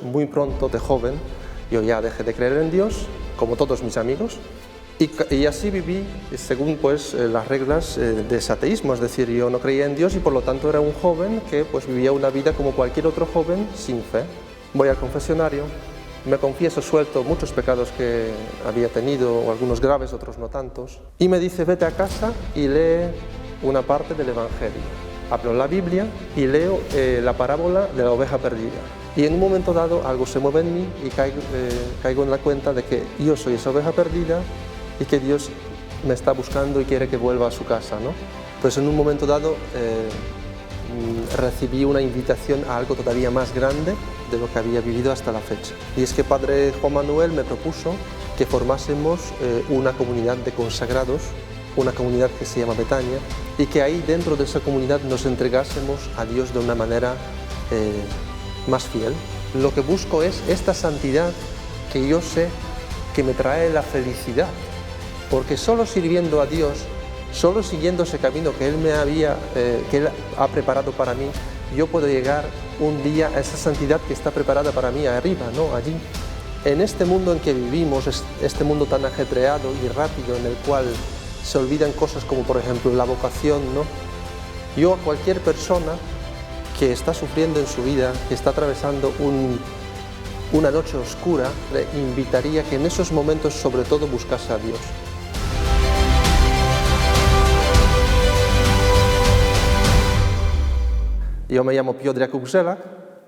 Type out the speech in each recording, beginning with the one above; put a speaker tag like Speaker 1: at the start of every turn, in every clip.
Speaker 1: muy pronto, de joven, yo ya dejé de creer en Dios, como todos mis amigos, y así viví según pues las reglas de ese ateísmo, es decir, yo no creía en Dios y por lo tanto era un joven que pues vivía una vida como cualquier otro joven sin fe. Voy al confesionario, me confieso, suelto muchos pecados que había tenido, o algunos graves, otros no tantos, y me dice vete a casa y lee una parte del Evangelio. Abro la Biblia y leo la parábola de la oveja perdida. Y en un momento dado algo se mueve en mí y caigo en la cuenta de que yo soy esa oveja perdida y que Dios me está buscando y quiere que vuelva a su casa, ¿no? Pues en un momento dado recibí una invitación a algo todavía más grande de lo que había vivido hasta la fecha. Y es que Padre Juan Manuel me propuso que formásemos una comunidad de consagrados, una comunidad que se llama Betania, y que ahí dentro de esa comunidad nos entregásemos a Dios de una manera más fiel. Lo que busco es esta santidad que yo sé que me trae la felicidad, porque solo sirviendo a Dios, solo siguiendo ese camino que Él ha preparado para mí, yo puedo llegar un día a esa santidad que está preparada para mí arriba, ¿no? Allí. En este mundo en que vivimos, este mundo tan ajetreado y rápido en el cual se olvidan cosas como por ejemplo la vocación, ¿no? Yo a cualquier persona que está sufriendo en su vida, que está atravesando una noche oscura, le invitaría que en esos momentos sobre todo buscase a Dios. Yo me llamo Piotr Jakub Żelak,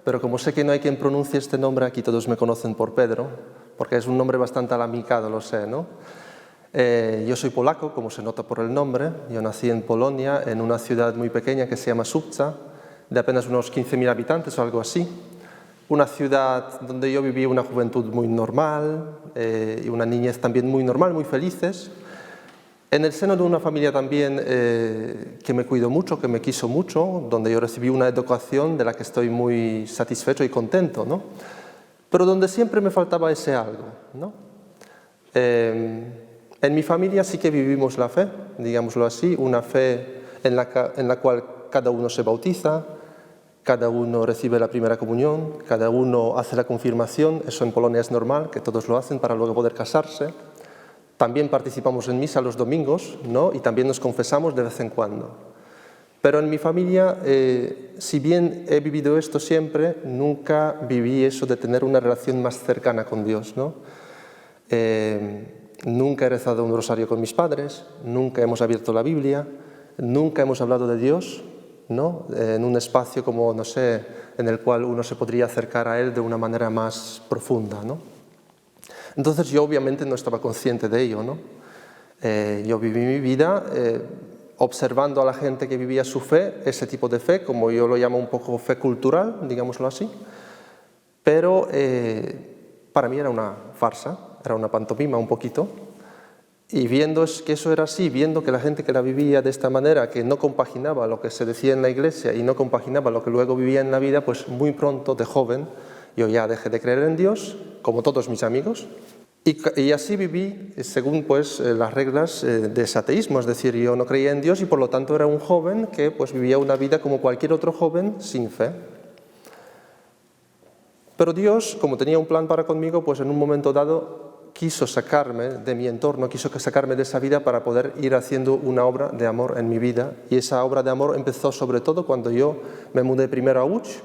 Speaker 1: pero como sé que no hay quien pronuncie este nombre, aquí todos me conocen por Pedro, porque es un nombre bastante alamicado, lo sé, ¿no? Yo soy polaco, como se nota por el nombre. Yo nací en Polonia, en una ciudad muy pequeña que se llama Słupca, de apenas unos 15.000 habitantes o algo así. Una ciudad donde yo viví una juventud muy normal y una niñez también muy normal, muy felices. En el seno de una familia también que me cuidó mucho, que me quiso mucho, donde yo recibí una educación de la que estoy muy satisfecho y contento, ¿no? Pero donde siempre me faltaba ese algo, ¿no? En mi familia sí que vivimos la fe, digámoslo así, una fe en la cual cada uno se bautiza, cada uno recibe la primera comunión, cada uno hace la confirmación, eso en Polonia es normal, que todos lo hacen para luego poder casarse. También participamos en misa los domingos, ¿no? Y también nos confesamos de vez en cuando. Pero en mi familia, si bien he vivido esto siempre, nunca viví eso de tener una relación más cercana con Dios, ¿no? Nunca he rezado un rosario con mis padres, nunca hemos abierto la Biblia, nunca hemos hablado de Dios, ¿no? En un espacio como, no sé, en el cual uno se podría acercar a Él de una manera más profunda, ¿no? Entonces yo obviamente no estaba consciente de ello, ¿no? Yo viví mi vida observando a la gente que vivía su fe, ese tipo de fe, como yo lo llamo un poco fe cultural, digámoslo así, pero para mí era una farsa, era una pantomima un poquito, y viendo que eso era así, viendo que la gente que la vivía de esta manera, que no compaginaba lo que se decía en la iglesia y no compaginaba lo que luego vivía en la vida, pues muy pronto, de joven, yo ya dejé de creer en Dios, como todos mis amigos, y así viví según pues las reglas de ese ateísmo, es decir, yo no creía en Dios y por lo tanto era un joven que pues vivía una vida como cualquier otro joven sin fe. Pero Dios, como tenía un plan para conmigo, pues en un momento dado quiso sacarme de mi entorno, quiso sacarme de esa vida para poder ir haciendo una obra de amor en mi vida. Y esa obra de amor empezó sobre todo cuando yo me mudé primero a Łódź,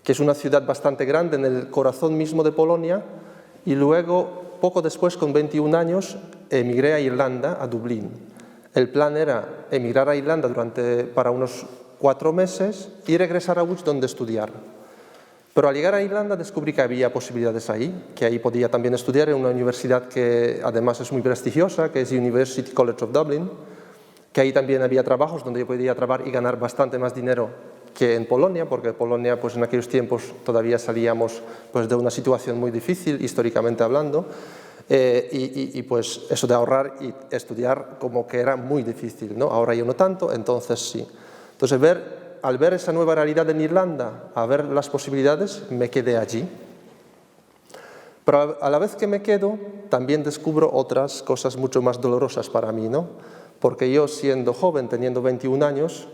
Speaker 1: que es una ciudad bastante grande en el corazón mismo de Polonia, y luego, poco después, con 21 años, emigré a Irlanda, a Dublín. El plan era emigrar a Irlanda para unos 4 meses y regresar a Łódź donde estudiar. Pero al llegar a Irlanda descubrí que había posibilidades ahí, que ahí podía también estudiar en una universidad que además es muy prestigiosa, que es University College of Dublin, que ahí también había trabajos donde yo podía trabajar y ganar bastante más dinero que en Polonia, porque Polonia pues en aquellos tiempos todavía salíamos pues de una situación muy difícil, históricamente hablando, y pues eso de ahorrar y estudiar como que era muy difícil, ¿no? Ahora yo no tanto, entonces sí. Entonces al ver esa nueva realidad en Irlanda, a ver las posibilidades, me quedé allí. Pero a la vez que me quedo, también descubro otras cosas mucho más dolorosas para mí, ¿no? Porque yo, siendo joven, teniendo 21 años,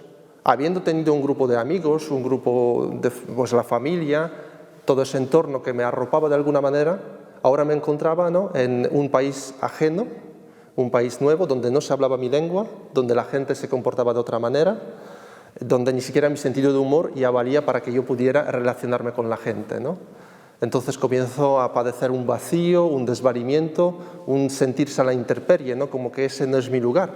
Speaker 1: habiendo tenido un grupo de amigos, un grupo de pues, la familia, todo ese entorno que me arropaba de alguna manera, ahora me encontraba, ¿no?, en un país ajeno, un país nuevo, donde no se hablaba mi lengua, donde la gente se comportaba de otra manera, donde ni siquiera mi sentido de humor ya valía para que yo pudiera relacionarme con la gente, ¿no? Entonces comienzo a padecer un vacío, un desvalimiento, un sentirse a la intemperie, ¿no?, como que ese no es mi lugar.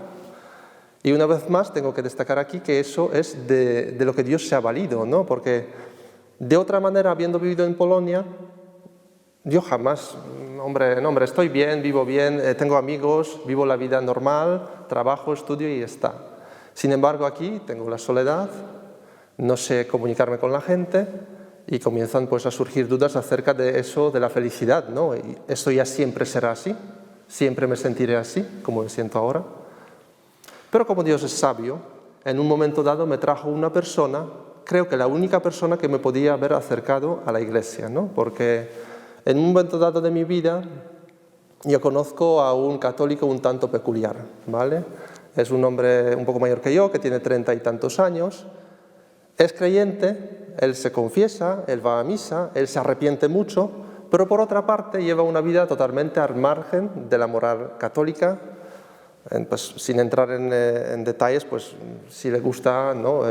Speaker 1: Y una vez más tengo que destacar aquí que eso es de lo que Dios se ha valido, ¿no?, porque de otra manera, habiendo vivido en Polonia, yo jamás, hombre, estoy bien, vivo bien, tengo amigos, vivo la vida normal, trabajo, estudio y ya está. Sin embargo, aquí tengo la soledad, no sé comunicarme con la gente y comienzan pues a surgir dudas acerca de eso, de la felicidad, ¿no? Y esto ya siempre será así, siempre me sentiré así, como me siento ahora. Pero como Dios es sabio, en un momento dado me trajo una persona, creo que la única persona que me podía haber acercado a la iglesia, ¿no? Porque en un momento dado de mi vida yo conozco a un católico un tanto peculiar, ¿vale? Es un hombre un poco mayor que yo, que tiene 30 y tantos años, es creyente, él se confiesa, él va a misa, él se arrepiente mucho, pero por otra parte lleva una vida totalmente al margen de la moral católica. Pues, sin entrar en detalles, pues si le gusta, ¿no?,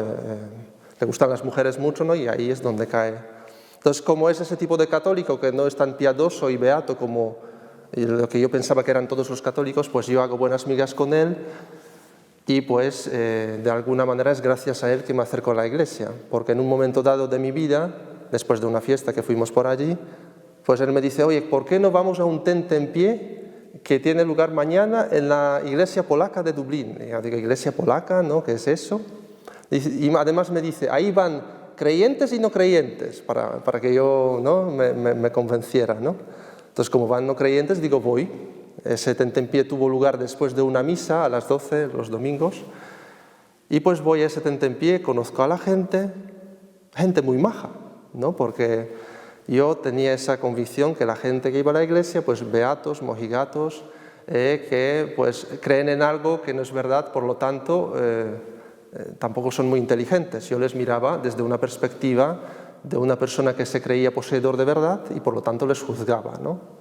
Speaker 1: le gustan las mujeres mucho, ¿no?, y ahí es donde cae. Entonces, como es ese tipo de católico que no es tan piadoso y beato como lo que yo pensaba que eran todos los católicos, pues yo hago buenas migas con él y pues de alguna manera es gracias a él que me acerco a la iglesia, porque en un momento dado de mi vida, después de una fiesta que fuimos por allí, pues él me dice: oye, ¿por qué no vamos a un tentempié que tiene lugar mañana en la iglesia polaca de Dublín? Y yo digo: ¿iglesia polaca? ¿No? ¿Qué es eso? Y además me dice: ahí van creyentes y no creyentes, para que yo, ¿no?, me convenciera, ¿no? Entonces, como van no creyentes, digo, voy. Ese tentempié tuvo lugar después de una misa a las 12 los domingos, y pues voy a ese tentempié, conozco a la gente muy maja, ¿no?, porque yo tenía esa convicción que la gente que iba a la iglesia, pues beatos, mojigatos, que pues creen en algo que no es verdad, por lo tanto tampoco son muy inteligentes. Yo les miraba desde una perspectiva de una persona que se creía poseedor de verdad y por lo tanto les juzgaba, ¿no?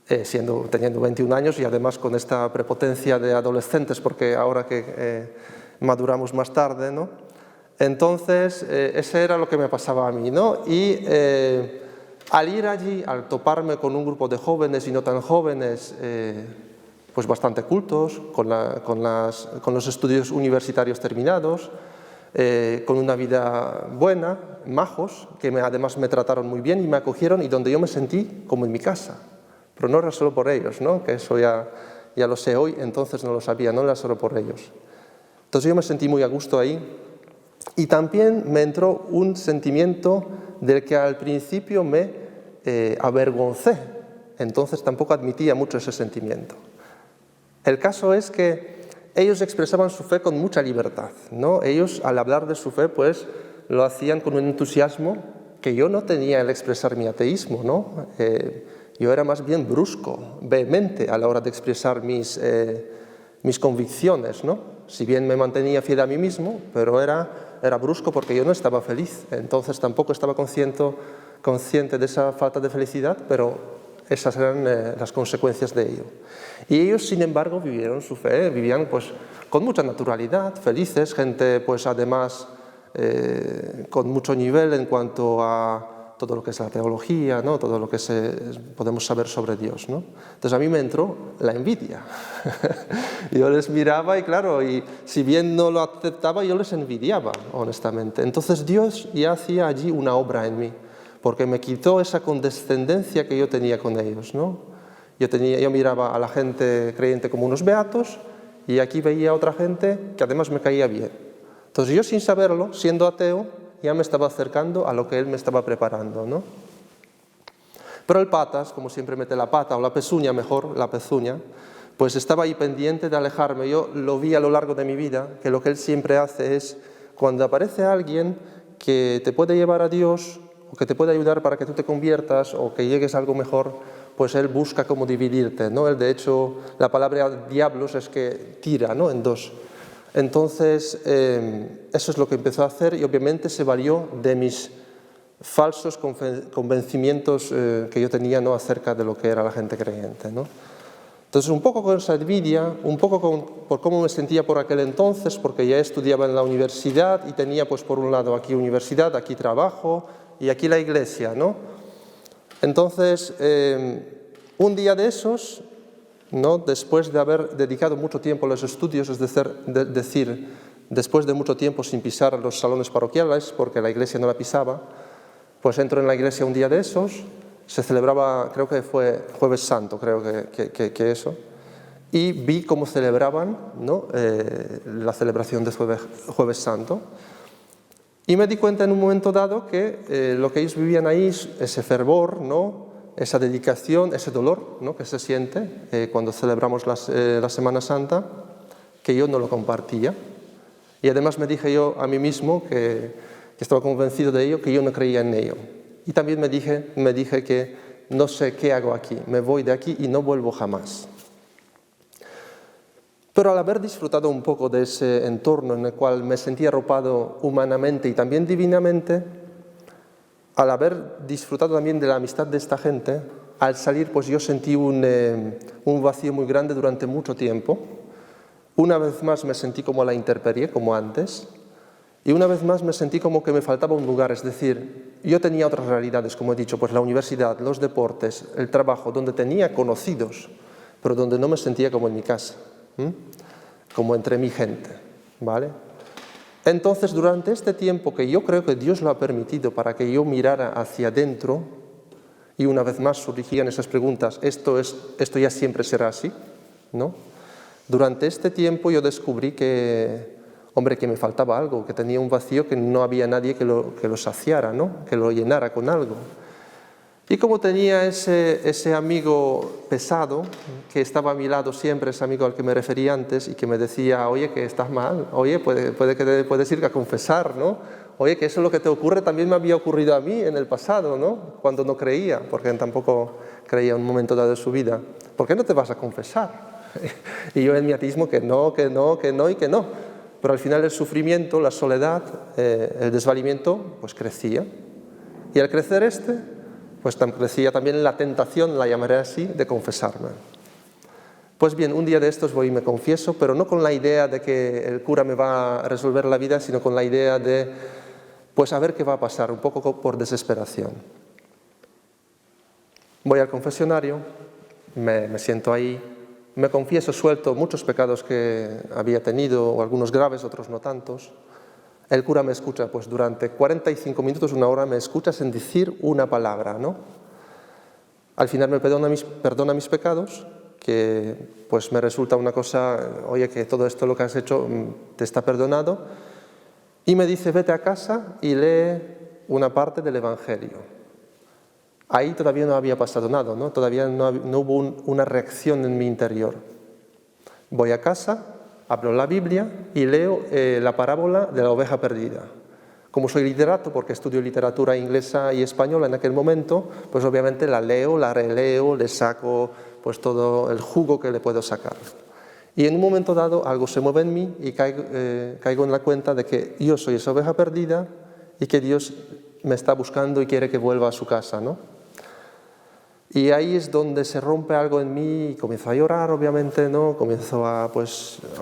Speaker 1: Teniendo 21 años y además con esta prepotencia de adolescentes, porque ahora que maduramos más tarde, ¿no? Entonces, ese era lo que me pasaba a mí, ¿no? Y al ir allí, al toparme con un grupo de jóvenes y no tan jóvenes, pues bastante cultos, con los estudios universitarios terminados, con una vida buena, majos, que además me trataron muy bien y me acogieron, y donde yo me sentí como en mi casa. Pero no era solo por ellos, ¿no?, que eso ya lo sé hoy, entonces no lo sabía, no era solo por ellos. Entonces yo me sentí muy a gusto ahí, y también me entró un sentimiento del que al principio me avergoncé, entonces tampoco admitía mucho ese sentimiento. El caso es que ellos expresaban su fe con mucha libertad, ¿no? Ellos, al hablar de su fe, pues lo hacían con un entusiasmo que yo no tenía al expresar mi ateísmo, ¿no? Yo era más bien brusco, vehemente a la hora de expresar mis convicciones, ¿no? Si bien me mantenía fiel a mí mismo, pero era brusco porque yo no estaba feliz, entonces tampoco estaba consciente de esa falta de felicidad, pero esas eran las consecuencias de ello. Y ellos, sin embargo, vivieron su fe, vivían pues con mucha naturalidad, felices, gente pues además con mucho nivel en cuanto a todo lo que es la teología, ¿no?, todo lo que podemos saber sobre Dios, ¿no? Entonces a mí me entró la envidia. Yo les miraba y claro, y si bien no lo aceptaba, yo les envidiaba, honestamente. Entonces Dios ya hacía allí una obra en mí, porque me quitó esa condescendencia que yo tenía con ellos, ¿no? Yo miraba a la gente creyente como unos beatos, y aquí veía a otra gente que además me caía bien. Entonces yo, sin saberlo, siendo ateo, ya me estaba acercando a lo que él me estaba preparando, ¿no? Pero el patas, como siempre mete la pata, o la pezuña mejor, la pezuña, pues estaba ahí pendiente de alejarme. Yo lo vi a lo largo de mi vida, que lo que él siempre hace es, cuando aparece alguien que te puede llevar a Dios, o que te puede ayudar para que tú te conviertas, o que llegues a algo mejor, pues él busca cómo dividirte, ¿no? Él, de hecho, la palabra diablos es que tira, ¿no?, en dos. Entonces, eso es lo que empezó a hacer, y obviamente se valió de mis falsos convencimientos que yo tenía, ¿no?, acerca de lo que era la gente creyente, ¿no? Entonces, un poco con esa envidia, un poco por cómo me sentía por aquel entonces, porque ya estudiaba en la universidad y tenía, pues, por un lado aquí universidad, aquí trabajo y aquí la iglesia, ¿no? Entonces, un día de esos, ¿no?, después de haber dedicado mucho tiempo a los estudios, es decir, después de mucho tiempo sin pisar los salones parroquiales, porque la iglesia no la pisaba, pues entro en la iglesia un día de esos. Se celebraba, creo que fue Jueves Santo, creo que eso, y vi cómo celebraban, ¿no?, la celebración de Jueves Santo, y me di cuenta en un momento dado que lo que ellos vivían ahí, ese fervor, ¿no?, esa dedicación, ese dolor, ¿no?, que se siente cuando celebramos la Semana Santa, que yo no lo compartía. Y además me dije yo a mí mismo que estaba convencido de ello, que yo no creía en ello. Y también me dije que no sé qué hago aquí, me voy de aquí y no vuelvo jamás. Pero al haber disfrutado un poco de ese entorno en el cual me sentía arropado humanamente y también divinamente, al haber disfrutado también de la amistad de esta gente, al salir pues yo sentí un vacío muy grande durante mucho tiempo. Una vez más me sentí como a la intemperie, como antes. Y una vez más me sentí como que me faltaba un lugar, es decir, yo tenía otras realidades, como he dicho, pues la universidad, los deportes, el trabajo, donde tenía conocidos, pero donde no me sentía como en mi casa, como entre mi gente, ¿vale? Entonces, durante este tiempo que yo creo que Dios lo ha permitido para que yo mirara hacia adentro, y una vez más surgían esas preguntas, ¿esto ya siempre será así?, ¿no? Durante este tiempo yo descubrí que me faltaba algo, que tenía un vacío, que no había nadie que lo saciara, ¿no?, que lo llenara con algo. Y como tenía ese amigo pesado, que estaba a mi lado siempre, ese amigo al que me referí antes, y que me decía, oye, que estás mal, oye, puede que puedes ir a confesar, ¿no? Oye, que eso es lo que te ocurre, también me había ocurrido a mí en el pasado, ¿no?, cuando no creía, porque tampoco creía en un momento dado de su vida. ¿Por qué no te vas a confesar? Y yo en mi ateísmo que no y que no. Pero al final el sufrimiento, la soledad, el desvalimiento, pues crecía. Y al crecer pues crecía también la tentación, la llamaré así, de confesarme. Pues bien, un día de estos voy y me confieso, pero no con la idea de que el cura me va a resolver la vida, sino con la idea de, pues a ver qué va a pasar, un poco por desesperación. Voy al confesionario, me siento ahí, me confieso, suelto muchos pecados que había tenido, algunos graves, otros no tantos. El cura me escucha, pues durante 45 minutos, una hora, me escucha sin decir una palabra, ¿no? Al final me perdona mis pecados, que pues me resulta una cosa, oye, que todo esto lo que has hecho te está perdonado, y me dice, vete a casa y lee una parte del Evangelio. Ahí todavía no había pasado nada, ¿no? Todavía no hubo una reacción en mi interior. Voy a casa, abro la Biblia y leo la parábola de la oveja perdida. Como soy literato, porque estudio literatura inglesa y española en aquel momento, pues obviamente la leo, la releo, le saco pues todo el jugo que le puedo sacar. Y en un momento dado algo se mueve en mí y caigo en la cuenta de que yo soy esa oveja perdida y que Dios me está buscando y quiere que vuelva a su casa, ¿no? Y ahí es donde se rompe algo en mí y comienzo a llorar, obviamente, ¿no? Comienzo a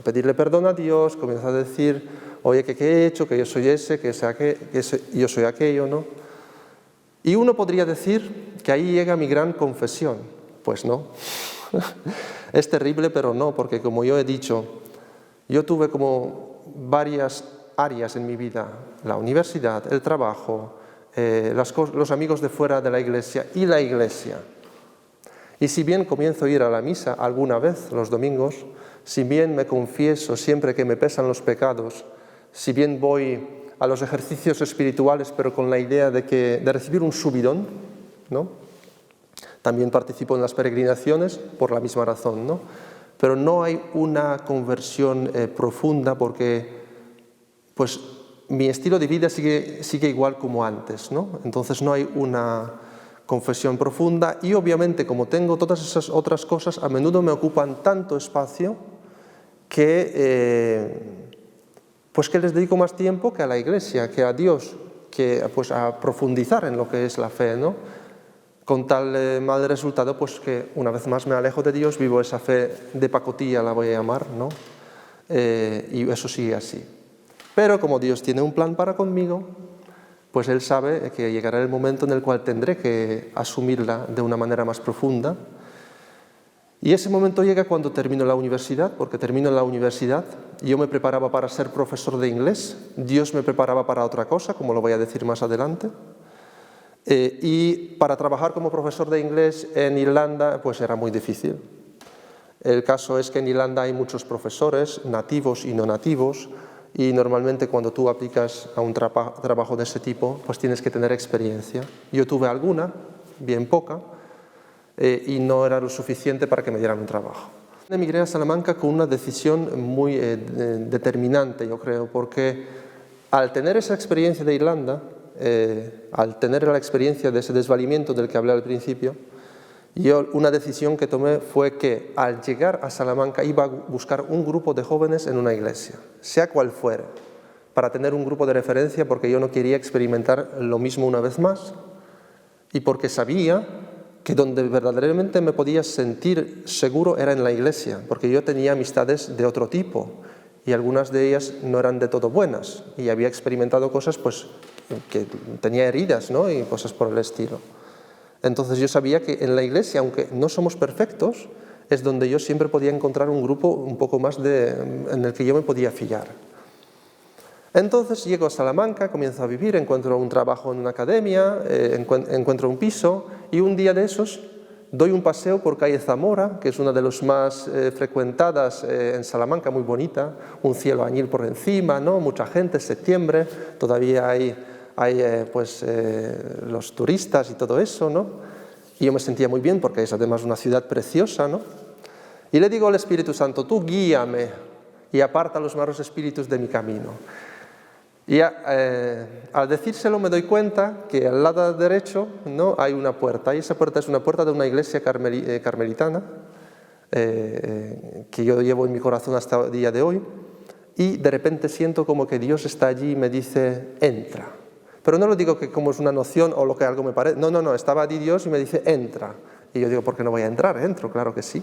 Speaker 1: pedirle perdón a Dios, comienzo a decir, oye, que qué he hecho, que yo soy ese, que yo soy aquello, ¿no? Y uno podría decir que ahí llega mi gran confesión. Pues no. Es terrible, pero no, porque como yo he dicho, yo tuve como varias áreas en mi vida, la universidad, el trabajo, los amigos de fuera de la iglesia y la iglesia. Y si bien comienzo a ir a la misa alguna vez los domingos, si bien me confieso siempre que me pesan los pecados, si bien voy a los ejercicios espirituales pero con la idea de recibir un subidón, ¿no? También participo en las peregrinaciones por la misma razón, ¿no? Pero no hay una conversión profunda porque pues mi estilo de vida sigue igual como antes, ¿no? Entonces no hay una confesión profunda y obviamente como tengo todas esas otras cosas, a menudo me ocupan tanto espacio que les dedico más tiempo que a la iglesia, que a Dios. pues, a profundizar en lo que es la fe, ¿no? Con tal mal resultado, pues que una vez más me alejo de Dios, vivo esa fe de pacotilla, la voy a llamar, ¿no? Y eso sigue así. Pero como Dios tiene un plan para conmigo, pues Él sabe que llegará el momento en el cual tendré que asumirla de una manera más profunda. Y ese momento llega cuando termino la universidad, porque termino la universidad, yo me preparaba para ser profesor de inglés, Dios me preparaba para otra cosa, como lo voy a decir más adelante. Y para trabajar como profesor de inglés en Irlanda, pues era muy difícil. El caso es que en Irlanda hay muchos profesores, nativos y no nativos, y normalmente cuando tú aplicas a un trabajo de ese tipo, pues tienes que tener experiencia. Yo tuve alguna, bien poca, y no era lo suficiente para que me dieran un trabajo. Emigré a Salamanca con una decisión muy determinante, yo creo, porque al tener esa experiencia de Irlanda, al tener la experiencia de ese desvalimiento del que hablé al principio, una decisión que tomé fue que al llegar a Salamanca iba a buscar un grupo de jóvenes en una iglesia, sea cual fuera, para tener un grupo de referencia, porque yo no quería experimentar lo mismo una vez más y porque sabía que donde verdaderamente me podía sentir seguro era en la iglesia, porque yo tenía amistades de otro tipo y algunas de ellas no eran de todo buenas y había experimentado cosas pues, que tenía heridas, ¿no? Y cosas por el estilo. Entonces yo sabía que en la iglesia, aunque no somos perfectos, es donde yo siempre podía encontrar un grupo un poco más en el que yo me podía fiar. Entonces llego a Salamanca, comienzo a vivir, encuentro un trabajo en una academia, encuentro un piso y un día de esos doy un paseo por calle Zamora, que es una de las más frecuentadas en Salamanca, muy bonita, un cielo añil por encima, ¿no? Mucha gente, septiembre, todavía hay los turistas y todo eso, ¿no? Y yo me sentía muy bien porque es además una ciudad preciosa, ¿no? Y le digo al Espíritu Santo, tú guíame y aparta los malos espíritus de mi camino. Y al decírselo me doy cuenta que al lado derecho, ¿no? Hay una puerta, y esa puerta es una puerta de una iglesia carmelitana que yo llevo en mi corazón hasta el día de hoy, y de repente siento como que Dios está allí y me dice, entra. Pero no lo digo que como es una noción o lo que algo me parece, no, estaba allí Dios y me dice, entra. Y yo digo, ¿por qué no voy a entrar? Entro, claro que sí.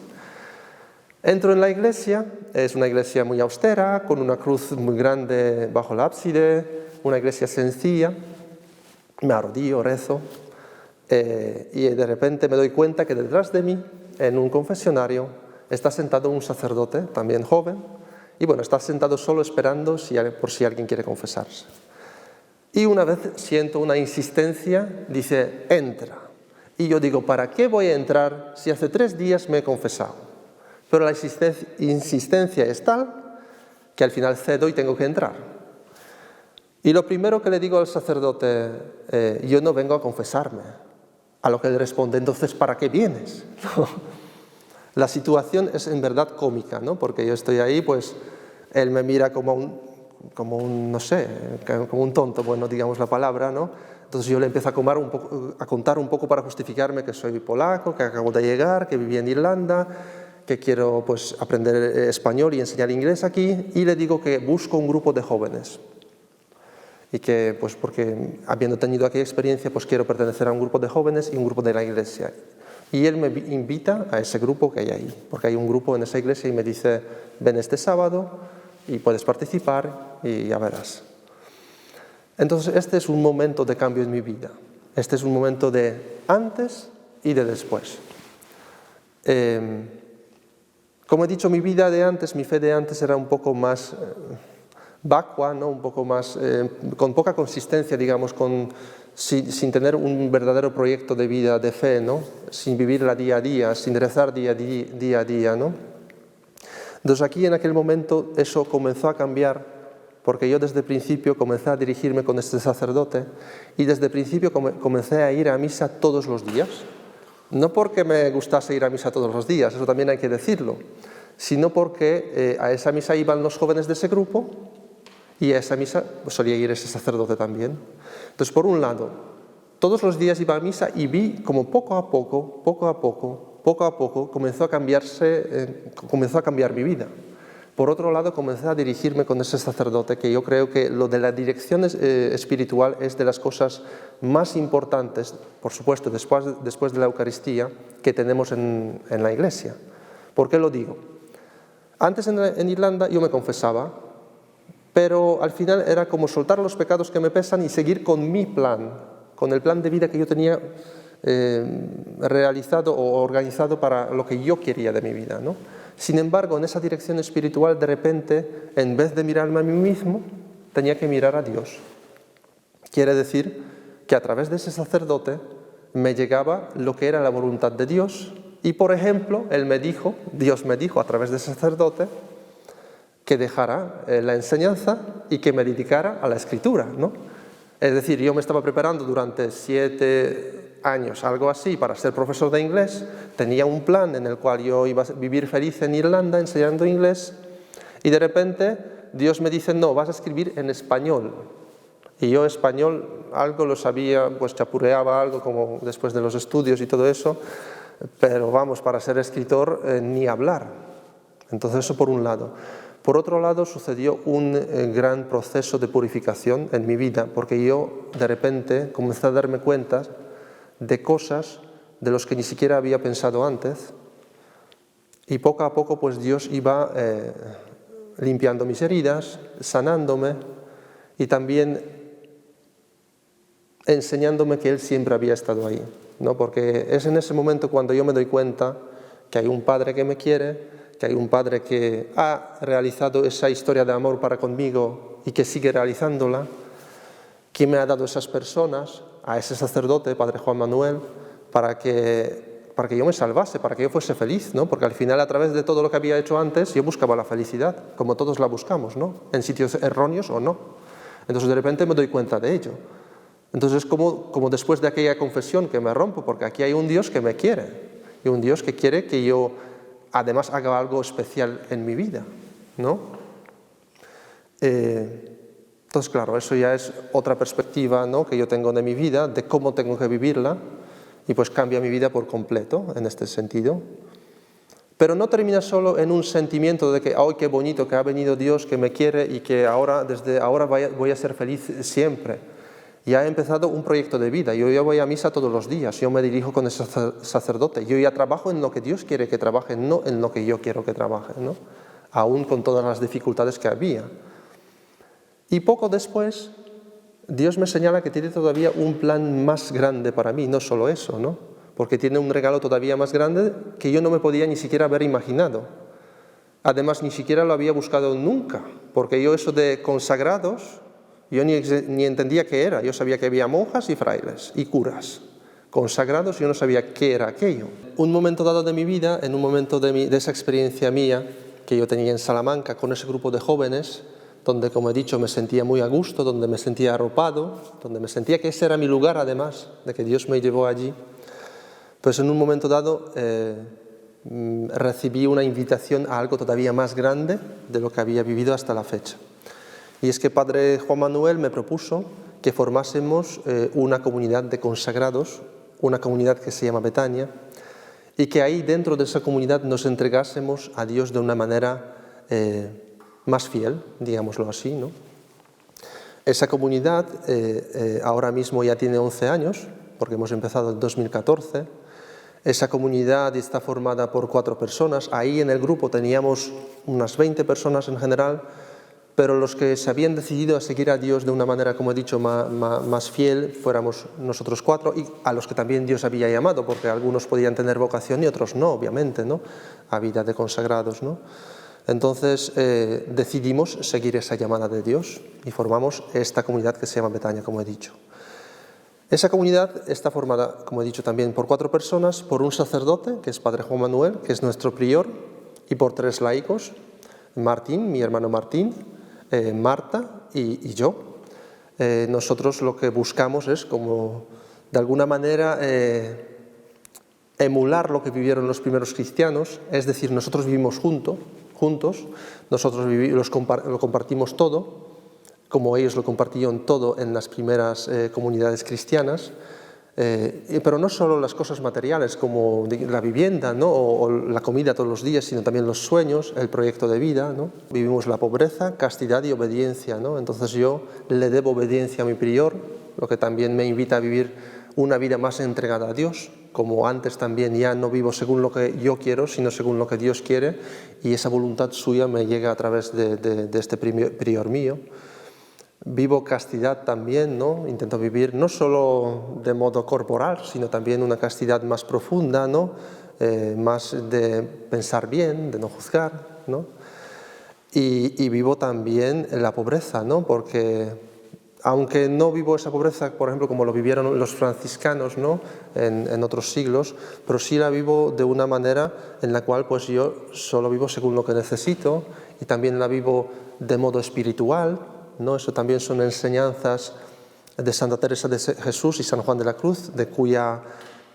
Speaker 1: Entro en la iglesia, es una iglesia muy austera, con una cruz muy grande bajo el ábside, una iglesia sencilla, me arrodillo, rezo, y de repente me doy cuenta que detrás de mí, en un confesionario, está sentado un sacerdote, también joven, y bueno, está sentado solo esperando por si alguien quiere confesarse. Y una vez siento una insistencia, dice, entra. Y yo digo, ¿para qué voy a entrar si hace 3 días me he confesado? Pero la insistencia es tal que al final cedo y tengo que entrar. Y lo primero que le digo al sacerdote, yo no vengo a confesarme. A lo que él responde, entonces, ¿para qué vienes? La situación es en verdad cómica, ¿no? Porque yo estoy ahí, pues él me mira como un tonto, bueno, digamos la palabra, ¿no? Entonces yo le empiezo a contar un poco para justificarme que soy polaco, que acabo de llegar, que viví en Irlanda, que quiero pues, aprender español y enseñar inglés aquí, y le digo que busco un grupo de jóvenes. Y que, pues porque habiendo tenido aquella experiencia, pues quiero pertenecer a un grupo de jóvenes y un grupo de la iglesia. Y él me invita a ese grupo que hay ahí, porque hay un grupo en esa iglesia y me dice, ven este sábado y puedes participar y ya verás. Entonces este es un momento de cambio en mi vida. Este es un momento de antes y de después. Como he dicho, mi vida de antes, mi fe de antes era un poco más vacua, ¿no? Un poco más, con poca consistencia, digamos, sin tener un verdadero proyecto de vida, de fe, ¿no? Sin vivirla día a día, sin rezar día a día, ¿no? Entonces aquí en aquel momento eso comenzó a cambiar, porque yo desde el principio comencé a dirigirme con este sacerdote y desde el principio comencé a ir a misa todos los días. No porque me gustase ir a misa todos los días, eso también hay que decirlo, sino porque a esa misa iban los jóvenes de ese grupo y a esa misa solía ir ese sacerdote también. Entonces, por un lado, todos los días iba a misa y vi como poco a poco, comenzó a cambiar mi vida. Por otro lado, comencé a dirigirme con ese sacerdote, que yo creo que lo de la dirección espiritual es de las cosas más importantes, por supuesto, después de la Eucaristía, que tenemos en la Iglesia. ¿Por qué lo digo? Antes en Irlanda yo me confesaba, pero al final era como soltar los pecados que me pesan y seguir con mi plan, con el plan de vida que yo tenía realizado o organizado para lo que yo quería de mi vida, ¿no? Sin embargo, en esa dirección espiritual, de repente, en vez de mirarme a mí mismo, tenía que mirar a Dios. Quiere decir que a través de ese sacerdote me llegaba lo que era la voluntad de Dios y, por ejemplo, Dios me dijo a través de ese sacerdote que dejara la enseñanza y que me dedicara a la escritura, ¿no? Es decir, yo me estaba preparando durante 7 años, algo así, para ser profesor de inglés. Tenía un plan en el cual yo iba a vivir feliz en Irlanda enseñando inglés y de repente Dios me dice, no, vas a escribir en español. Y yo español algo lo sabía, pues chapureaba algo como después de los estudios y todo eso, pero vamos, para ser escritor ni hablar. Entonces eso por un lado. Por otro lado, sucedió un gran proceso de purificación en mi vida, porque yo de repente comencé a darme cuenta de cosas de los que ni siquiera había pensado antes, y poco a poco pues Dios iba limpiando mis heridas, sanándome y también enseñándome que Él siempre había estado ahí, ¿no? Porque es en ese momento cuando yo me doy cuenta que hay un Padre que me quiere, que hay un Padre que ha realizado esa historia de amor para conmigo y que sigue realizándola, que me ha dado esas personas, a ese sacerdote, Padre Juan Manuel, para que yo me salvase, para que yo fuese feliz, ¿no? Porque al final, a través de todo lo que había hecho antes, yo buscaba la felicidad, como todos la buscamos, ¿no? En sitios erróneos o no. Entonces, de repente me doy cuenta de ello. Entonces, como después de aquella confesión que me rompo, porque aquí hay un Dios que me quiere, y un Dios que quiere que yo, además, haga algo especial en mi vida, ¿no? Entonces, claro, eso ya es otra perspectiva, ¿no?, que yo tengo de mi vida, de cómo tengo que vivirla, y pues cambia mi vida por completo en este sentido. Pero no termina solo en un sentimiento de que, ¡ay, qué bonito, que ha venido Dios, que me quiere y que ahora, desde ahora voy a ser feliz siempre! Ya he empezado un proyecto de vida, yo ya voy a misa todos los días, yo me dirijo con ese sacerdote, yo ya trabajo en lo que Dios quiere que trabaje, no en lo que yo quiero que trabaje, ¿no? Aún con todas las dificultades que había. Y poco después, Dios me señala que tiene todavía un plan más grande para mí, no solo eso, ¿no? Porque tiene un regalo todavía más grande que yo no me podía ni siquiera haber imaginado. Además, ni siquiera lo había buscado nunca, porque yo eso de consagrados, yo ni entendía qué era. Yo sabía que había monjas y frailes y curas. Consagrados, yo no sabía qué era aquello. Un momento dado de mi vida, en un momento de esa experiencia mía que yo tenía en Salamanca con ese grupo de jóvenes, donde, como he dicho, me sentía muy a gusto, donde me sentía arropado, donde me sentía que ese era mi lugar, además, de que Dios me llevó allí, pues en un momento dado recibí una invitación a algo todavía más grande de lo que había vivido hasta la fecha. Y es que Padre Juan Manuel me propuso que formásemos una comunidad de consagrados, una comunidad que se llama Betania, y que ahí dentro de esa comunidad nos entregásemos a Dios de una manera más fiel, digámoslo así, ¿no? Esa comunidad ahora mismo ya tiene 11 años, porque hemos empezado en 2014. Esa comunidad está formada por 4 personas. Ahí en el grupo teníamos unas 20 personas en general, pero los que se habían decidido a seguir a Dios de una manera, como he dicho, más fiel, fuéramos nosotros 4, y a los que también Dios había llamado, porque algunos podían tener vocación y otros no, obviamente, ¿no?, a vida de consagrados, ¿no? Entonces decidimos seguir esa llamada de Dios y formamos esta comunidad que se llama Betania, como he dicho. Esa comunidad está formada, como he dicho, también por 4 personas, por un sacerdote, que es Padre Juan Manuel, que es nuestro prior, y por 3 laicos, Martín, mi hermano Martín, Marta y yo. Nosotros lo que buscamos es, como de alguna manera, emular lo que vivieron los primeros cristianos, es decir, nosotros vivimos juntos, nosotros lo compartimos todo, como ellos lo compartieron todo en las primeras comunidades cristianas. Pero no solo las cosas materiales como la vivienda, ¿no? o la comida todos los días, sino también los sueños, el proyecto de vida, ¿no? Vivimos la pobreza, castidad y obediencia, ¿no? Entonces yo le debo obediencia a mi prior, lo que también me invita a vivir una vida más entregada a Dios, como antes también ya no vivo según lo que yo quiero, sino según lo que Dios quiere, y esa voluntad suya me llega a través de este prior mío. Vivo castidad también, ¿no? Intento vivir no solo de modo corporal, sino también una castidad más profunda, ¿no? Más de pensar bien, de no juzgar, ¿no? Y vivo también la pobreza, ¿no? Porque aunque no vivo esa pobreza, por ejemplo, como lo vivieron los franciscanos, ¿no? en otros siglos, pero sí la vivo de una manera en la cual pues yo solo vivo según lo que necesito y también la vivo de modo espiritual, ¿no? Eso también son enseñanzas de Santa Teresa de Jesús y San Juan de la Cruz, de cuya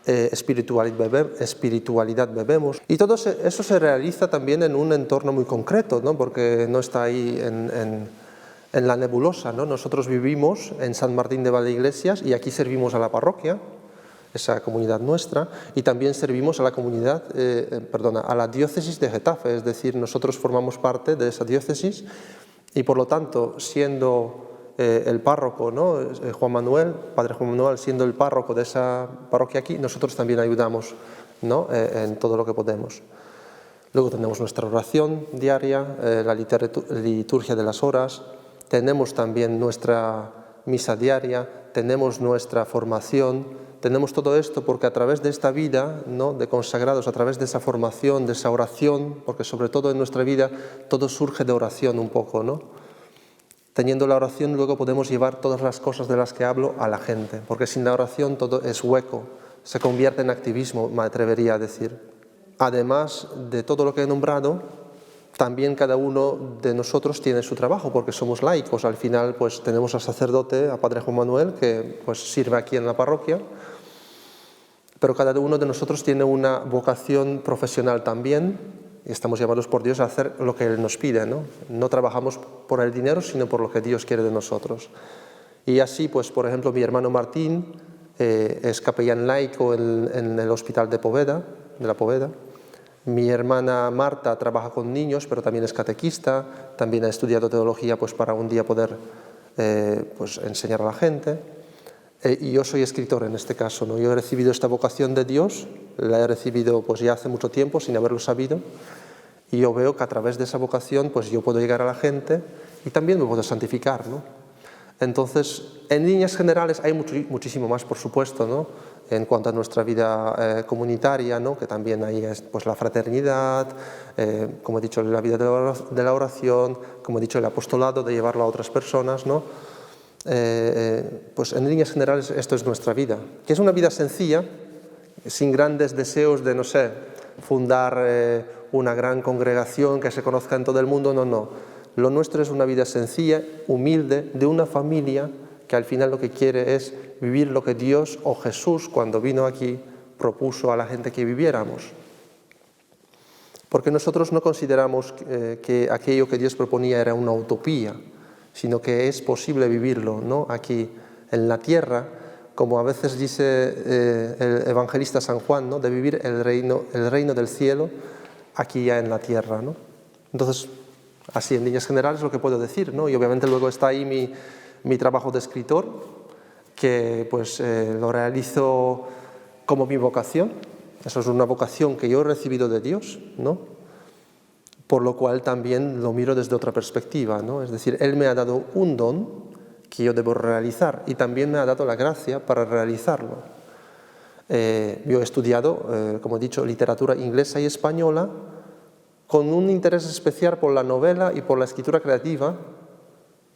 Speaker 1: espiritualidad bebemos. Y todo eso se realiza también en un entorno muy concreto, ¿no? Porque no está ahí en la nebulosa, ¿no? Nosotros vivimos en San Martín de Valdeiglesias y aquí servimos a la parroquia, esa comunidad nuestra, y también servimos a la comunidad, a la diócesis de Getafe, es decir, nosotros formamos parte de esa diócesis. Y por lo tanto, siendo el párroco, ¿no? Juan Manuel, Padre Juan Manuel, siendo el párroco de esa parroquia aquí, nosotros también ayudamos, ¿no? En todo lo que podemos. Luego tenemos nuestra oración diaria, la liturgia de las horas, tenemos también nuestra misa diaria, tenemos nuestra formación, tenemos todo esto porque a través de esta vida, ¿no? De consagrados, a través de esa formación, de esa oración, porque sobre todo en nuestra vida todo surge de oración un poco, ¿no? Teniendo la oración luego podemos llevar todas las cosas de las que hablo a la gente, porque sin la oración todo es hueco, se convierte en activismo, me atrevería a decir. Además de todo lo que he nombrado, también cada uno de nosotros tiene su trabajo, porque somos laicos. Al final pues tenemos al sacerdote, a Padre Juan Manuel, que pues sirve aquí en la parroquia, pero cada uno de nosotros tiene una vocación profesional también, y estamos llamados por Dios a hacer lo que Él nos pide, ¿no? No trabajamos por el dinero, sino por lo que Dios quiere de nosotros. Y así, pues, por ejemplo, mi hermano Martín es capellán laico en el hospital de la Poveda. Mi hermana Marta trabaja con niños, pero también es catequista, también ha estudiado teología pues, para un día poder pues, enseñar a la gente. Y yo soy escritor en este caso, ¿no? Yo he recibido esta vocación de Dios, la he recibido pues, ya hace mucho tiempo sin haberlo sabido, y yo veo que a través de esa vocación pues, yo puedo llegar a la gente y también me puedo santificar, ¿no? Entonces, en líneas generales hay muchísimo más, por supuesto, ¿no? En cuanto a nuestra vida comunitaria, ¿no? Que también ahí es pues, la fraternidad, como he dicho, la vida de la oración, como he dicho, el apostolado, de llevarlo a otras personas, ¿no? Pues en líneas generales esto es nuestra vida, que es una vida sencilla, sin grandes deseos de, no sé, fundar una gran congregación que se conozca en todo el mundo, no. Lo nuestro es una vida sencilla, humilde, de una familia que al final lo que quiere es vivir lo que Dios o Jesús, cuando vino aquí, propuso a la gente que viviéramos. Porque nosotros no consideramos que aquello que Dios proponía era una utopía, sino que es posible vivirlo, ¿no? Aquí en la tierra, como a veces dice el evangelista San Juan, ¿no? De vivir el reino del cielo aquí ya en la tierra, ¿no? Entonces, así en líneas generales lo que puedo decir, ¿no? Y obviamente luego está ahí mi trabajo de escritor, que pues lo realizo como mi vocación. Eso es una vocación que yo he recibido de Dios, ¿no? Por lo cual también lo miro desde otra perspectiva, ¿no? Es decir, Él me ha dado un don que yo debo realizar y también me ha dado la gracia para realizarlo. Yo he estudiado, como he dicho, literatura inglesa y española con un interés especial por la novela y por la escritura creativa,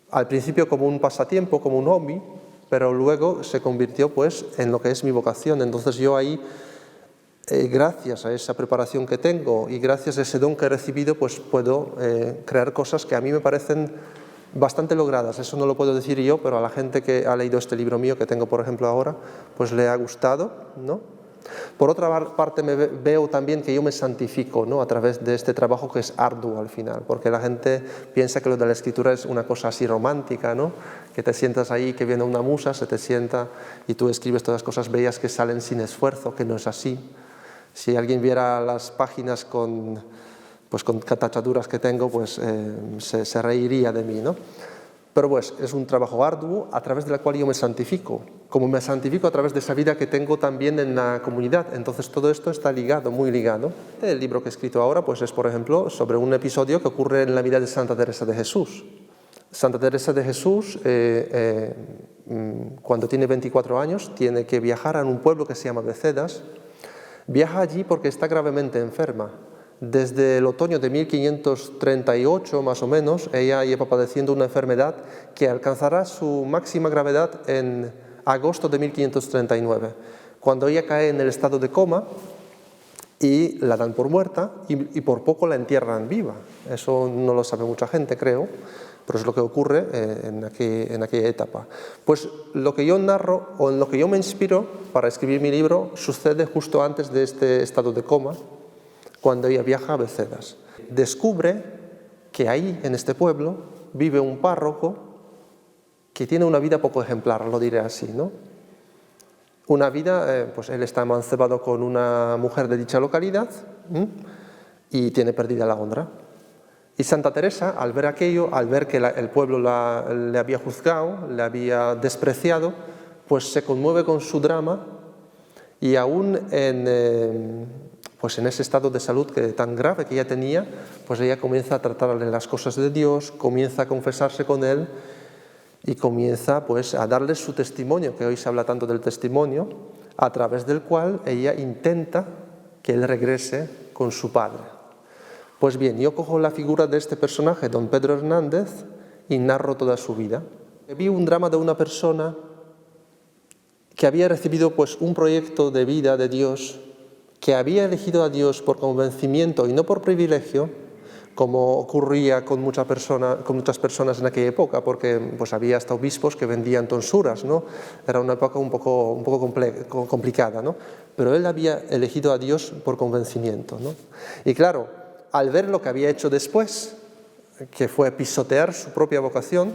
Speaker 1: al principio como un pasatiempo, como un hobby, pero luego se convirtió pues, en lo que es mi vocación. Entonces yo ahí, gracias a esa preparación que tengo y gracias a ese don que he recibido, pues puedo crear cosas que a mí me parecen bastante logradas. Eso no lo puedo decir yo, pero a la gente que ha leído este libro mío, que tengo por ejemplo ahora, pues le ha gustado, ¿no? Por otra parte, veo también que yo me santifico, ¿no?, a través de este trabajo que es arduo al final, porque la gente piensa que lo de la escritura es una cosa así romántica, ¿no?, que te sientas ahí, que viene una musa, se te sienta y tú escribes todas las cosas bellas que salen sin esfuerzo, que no es así. Si alguien viera las páginas con tachaduras que tengo, pues se reiría de mí, ¿no? Pero pues es un trabajo arduo a través del cual yo me santifico, como me santifico a través de esa vida que tengo también en la comunidad. Entonces todo esto está ligado, muy ligado. El libro que he escrito ahora pues es, por ejemplo, sobre un episodio que ocurre en la vida de Santa Teresa de Jesús. Santa Teresa de Jesús, cuando tiene 24 años, tiene que viajar a un pueblo que se llama Becedas. Viaja allí porque está gravemente enferma. Desde el otoño de 1538, más o menos, ella lleva padeciendo una enfermedad que alcanzará su máxima gravedad en agosto de 1539, cuando ella cae en el estado de coma y la dan por muerta y por poco la entierran viva. Eso no lo sabe mucha gente, creo, pero es lo que ocurre en aquella etapa. Pues lo que yo narro o en lo que yo me inspiro para escribir mi libro sucede justo antes de este estado de coma, cuando ella viaja a Becedas. Descubre que ahí, en este pueblo, vive un párroco que tiene una vida poco ejemplar, lo diré así, ¿no? Una vida, pues él está emancipado con una mujer de dicha localidad y tiene perdida la honra. Y Santa Teresa, al ver aquello, al ver que el pueblo le había juzgado, le había despreciado, pues se conmueve con su drama y aún pues en ese estado de salud tan grave que ella tenía, pues ella comienza a tratarle las cosas de Dios, comienza a confesarse con Él y comienza pues a darle su testimonio, que hoy se habla tanto del testimonio, a través del cual ella intenta que Él regrese con su padre. Pues bien, yo cojo la figura de este personaje, don Pedro Hernández, y narro toda su vida. Vi un drama de una persona que había recibido pues un proyecto de vida de Dios, que había elegido a Dios por convencimiento y no por privilegio, como ocurría con muchas personas en aquella época, porque pues había hasta obispos que vendían tonsuras, ¿no? Era una época un poco complicada, ¿no? Pero él había elegido a Dios por convencimiento, ¿no? Y claro, al ver lo que había hecho después, que fue pisotear su propia vocación,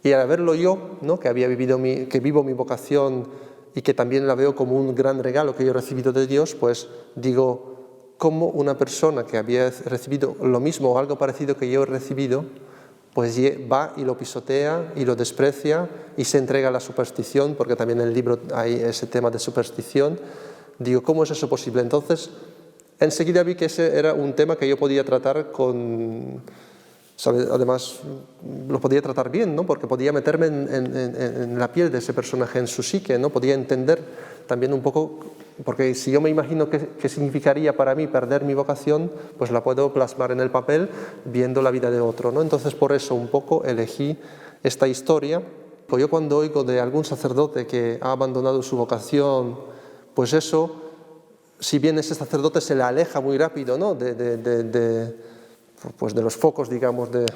Speaker 1: y al verlo yo, ¿no?, que vivo mi vocación y que también la veo como un gran regalo que yo he recibido de Dios, pues digo, cómo una persona que había recibido lo mismo o algo parecido que yo he recibido, pues va y lo pisotea y lo desprecia y se entrega a la superstición, porque también en el libro hay ese tema de superstición. Digo, ¿cómo es eso posible? Entonces, enseguida vi que ese era un tema que yo podía tratar además lo podía tratar bien, ¿no?, porque podía meterme en la piel de ese personaje, en su psique, ¿no? Podía entender también un poco, porque si yo me imagino qué significaría para mí perder mi vocación, pues la puedo plasmar en el papel viendo la vida de otro, ¿no? Entonces por eso un poco elegí esta historia. Pues yo cuando oigo de algún sacerdote que ha abandonado su vocación, pues eso, si bien ese sacerdote se le aleja muy rápido, ¿no?, pues de los focos, digamos, de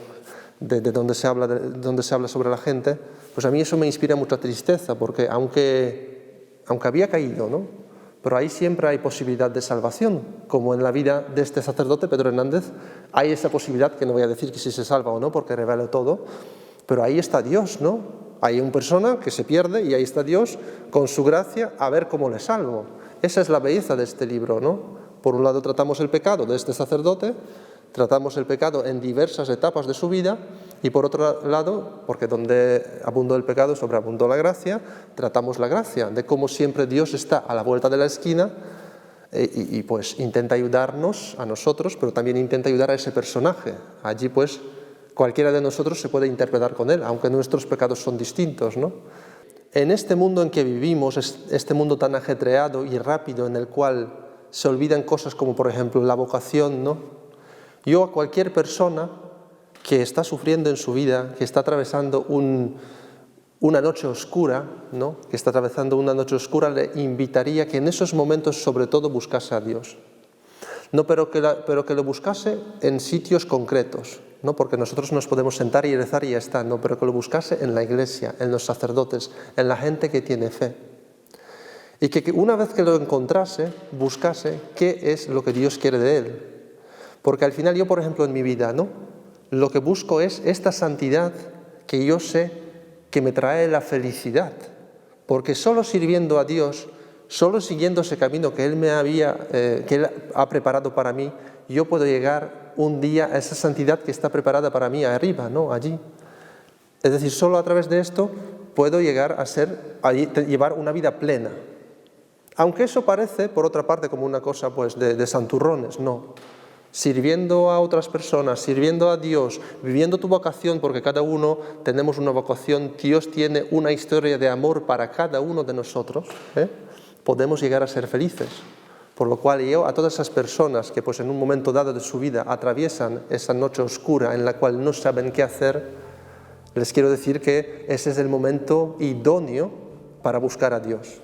Speaker 1: donde se habla sobre la gente, pues a mí eso me inspira mucha tristeza, porque aunque había caído, ¿no?, pero ahí siempre hay posibilidad de salvación, como en la vida de este sacerdote, Pedro Hernández, hay esa posibilidad, que no voy a decir que si se salva o no, porque revela todo, pero ahí está Dios, ¿no? Hay una persona que se pierde y ahí está Dios con su gracia a ver cómo le salvo. Esa es la belleza de este libro, ¿no? Por un lado tratamos el pecado de este sacerdote, tratamos el pecado en diversas etapas de su vida y por otro lado, porque donde abundó el pecado sobreabundó la gracia, tratamos la gracia, de cómo siempre Dios está a la vuelta de la esquina y pues intenta ayudarnos a nosotros, pero también intenta ayudar a ese personaje. Allí pues cualquiera de nosotros se puede interpretar con él, aunque nuestros pecados son distintos, ¿no? En este mundo en que vivimos, este mundo tan ajetreado y rápido en el cual se olvidan cosas como por ejemplo la vocación, ¿no? Yo a cualquier persona que está sufriendo en su vida, que está atravesando una noche oscura, ¿no?, que está atravesando una noche oscura, le invitaría que en esos momentos sobre todo buscase a Dios. No, pero que lo buscase en sitios concretos, ¿no?, porque nosotros nos podemos sentar y rezar y ya está, no, pero que lo buscase en la iglesia, en los sacerdotes, en la gente que tiene fe. Y que una vez que lo encontrase, buscase qué es lo que Dios quiere de él. Porque al final yo, por ejemplo, en mi vida, ¿no? Lo que busco es esta santidad que yo sé que me trae la felicidad. Porque solo sirviendo a Dios, solo siguiendo ese camino que que Él ha preparado para mí, yo puedo llegar un día a esa santidad que está preparada para mí arriba, ¿no? Allí. Es decir, solo a través de esto puedo llegar a llevar una vida plena. Aunque eso parece, por otra parte, como una cosa pues, de santurrones, no. Sirviendo a otras personas, sirviendo a Dios, viviendo tu vocación, porque cada uno tenemos una vocación, Dios tiene una historia de amor para cada uno de nosotros, podemos llegar a ser felices. Por lo cual yo a todas esas personas que pues, en un momento dado de su vida atraviesan esa noche oscura en la cual no saben qué hacer, les quiero decir que ese es el momento idóneo para buscar a Dios.